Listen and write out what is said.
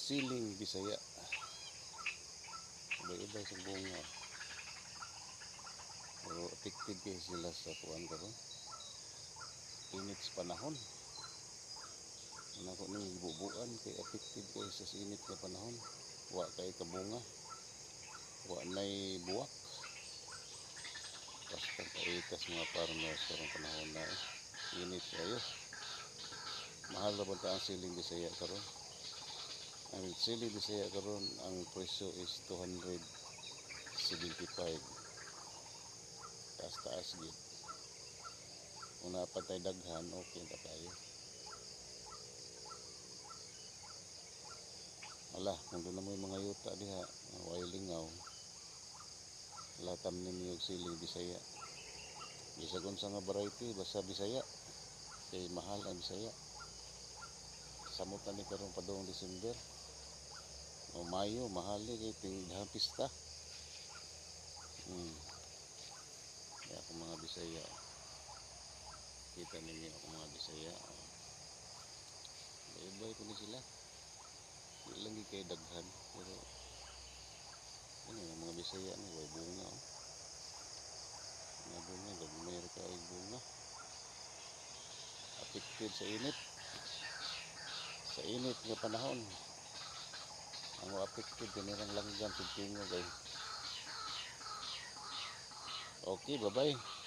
siling Bisaya. Iba-iba sa bunga. Pero affected kayo sila sa kuan karon. Init sa panahon. Nako ning gibubuan kay affected kayo sa init nga panahon. Wa kay kabunga. Wa nay buwak. Basta kaitas mga farmers karong panahon na init kayo. Mahal ra ba ang siling Bisaya karon? Ang siling Bisaya karon ang presyo is 275. Taas gid. Kung napatay daghan, okay na kayo. Ala, kung doon na mo yung mga yuta diha, way lingaw. Latam ninyo yung siling Bisaya. Bisagon sa nga variety, basta Bisaya. Kay mahal ang Bisaya. Samutan ni karong padong December. O Mayo, mahal kay tingdahan pista. Kaya ako mga Bisaya. Kita ninyo ako mga Bisaya. Iba-iba ko ni sila. Hindi lang kayo daghan. Pero ano yung mga Bisaya ni way bunga. Mga bunga, gagumay ka ay bunga. Affected sa init. Sa init nga panahon. Ang affected kanirang langgam sa tingo kay. Okay, bye-bye.